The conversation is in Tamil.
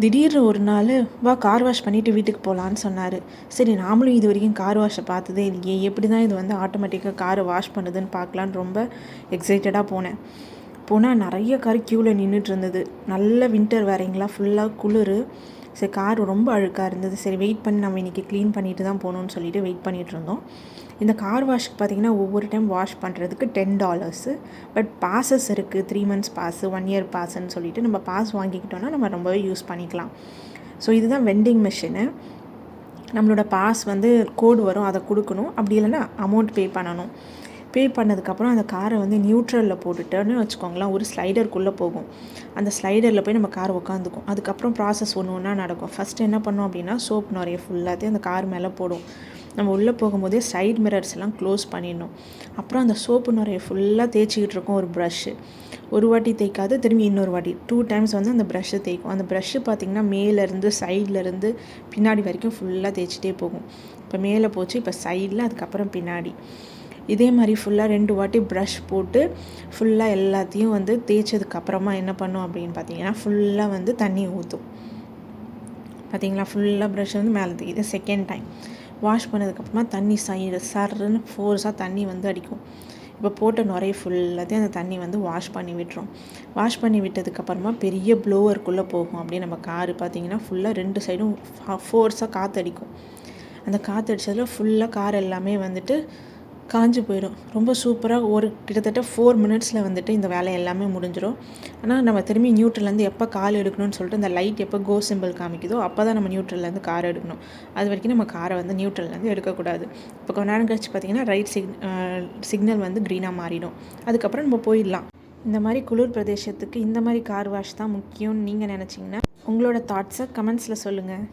திடீர்னு ஒரு நாள் வா கார் வாஷ் பண்ணிவிட்டு வீட்டுக்கு போகலான்னு சொன்னார். சரி நாமளும் இது வரைக்கும் கார் வாஷை பார்த்ததே இல்லையே, எப்படி தான் இது வந்து ஆட்டோமேட்டிக்காக காரை வாஷ் பண்ணுதுன்னு பார்க்கலான்னு ரொம்ப எக்ஸைட்டடாக போனேன். போனால் நிறைய கார் க்யூவில் நின்றுட்டு இருந்தது. நல்ல வின்டர் வேறங்களா, ஃபுல்லாக குளிர். சரி கார் ரொம்ப அழுக்காக இருந்தது. சரி வெயிட் பண்ணி நம்ம இன்றைக்கி க்ளீன் பண்ணிட்டு தான் போகணுன்னு சொல்லிட்டு வெயிட் பண்ணிகிட்டு இருந்தோம். இந்த கார் வாஷ்க்கு பார்த்திங்கன்னா ஒவ்வொரு டைம் வாஷ் பண்ணுறதுக்கு $10. பட் பாஸஸ் இருக்குது, 3 months பாஸு, 1 year பாஸுன்னு சொல்லிட்டு நம்ம பாஸ் வாங்கிக்கிட்டோன்னா நம்ம ரொம்பவே யூஸ் பண்ணிக்கலாம். ஸோ இதுதான் வெண்டிங் மிஷினு. நம்மளோட பாஸ் வந்து கோடு வரும், அதை கொடுக்கணும். அப்படி இல்லைன்னா அமௌண்ட் பே பண்ணணும். பே பண்ணதுக்கப்புறம் அந்த காரை வந்து நியூட்ரலில் போட்டுட்டோன்னு வச்சுக்கோங்களேன், ஒரு ஸ்லைடருக்குள்ளே போகும். அந்த ஸ்லைடரில் போய் நம்ம கார் உட்காந்துக்கும். அதுக்கப்புறம் ப்ராசஸ் ஒன்று ஒன்றா நடக்கும். ஃபஸ்ட்டு என்ன பண்ணோம் அப்படின்னா, சோப் நிறைய ஃபுல்லாத்தையும் அந்த கார் மேலே போடும். நம்ம உள்ளே போகும்போதே சைட் மிரர்ஸ் எல்லாம் க்ளோஸ் பண்ணிடணும். அப்புறம் அந்த சோப்பு நிறைய ஃபுல்லாக தேய்ச்சிக்கிட்டு இருக்கும் ஒரு ப்ரஷ்ஷு. ஒரு வாட்டி தேய்க்காது, திரும்பி இன்னொரு வாட்டி 2 times வந்து அந்த ப்ரஷ்ஷை தேய்க்கும். அந்த ப்ரஷ்ஷு பார்த்திங்கன்னா மேலேருந்து சைட்லேருந்து பின்னாடி வரைக்கும் ஃபுல்லாக தேய்ச்சிட்டே போகும். இப்போ மேலே போச்சு, இப்போ சைடில், அதுக்கப்புறம் பின்னாடி. இதே மாதிரி ஃபுல்லாக 2 வாட்டி ப்ரஷ் போட்டு ஃபுல்லாக எல்லாத்தையும் வந்து தேய்ச்சதுக்கப்புறமா என்ன பண்ணும் அப்படின்னு பார்த்தீங்கன்னா, ஃபுல்லாக வந்து தண்ணி ஊற்றும். பார்த்தீங்களா, ஃபுல்லாக ப்ரஷ் வந்து மேலே தேய்க்குது. செகண்ட் டைம் வாஷ் பண்ணதுக்கப்புறமா தண்ணி சர்ன்னு ஃபோர்ஸாக தண்ணி வந்து அடிக்கும். இப்போ போட்ட நுரைய ஃபுல்லாத்தையும் அந்த தண்ணி வந்து வாஷ் பண்ணி விட்டுரும். வாஷ் பண்ணி விட்டதுக்கப்புறமா பெரிய ப்ளோவருக்குள்ளே போகும். அப்படியே நம்ம காரு பார்த்திங்கன்னா ஃபுல்லாக 2 சைடும் ஃபோர்ஸாக காற்றடிக்கும். அந்த காற்றடிச்சதில் ஃபுல்லாக கார் எல்லாமே வந்துட்டு காஞ்சி போயிடும். ரொம்ப சூப்பராக கிட்டத்தட்ட 4 minutes வந்துட்டு இந்த வேலை எல்லாமே முடிஞ்சிடும். ஆனால் நம்ம திரும்பி நியூட்ரல்லேருந்து எப்போ கால் எடுக்கணும்னு சொல்லிட்டு இந்த லைட் எப்போ கோ சிம்பிள் காமிக்குதோ அப்போ தான் நம்ம நியூட்ரல்லேருந்து கார் எடுக்கணும். அது வரைக்கும் நம்ம காரை வந்து நியூட்ரல்லேருந்து எடுக்கக்கூடாது. இப்போ கொஞ்ச நேரம் கழிச்சு பார்த்திங்கன்னா ரைட் சிக்னல் வந்து க்ரீனாக மாறிடும். அதுக்கப்புறம் நம்ம போயிடலாம். இந்த மாதிரி குளிர் பிரதேசத்துக்கு இந்த மாதிரி கார் வாஷ் தான் முக்கியம்னு நீங்கள் நினச்சிங்கன்னா உங்களோட தாட்ஸை கமெண்ட்ஸில் சொல்லுங்கள்.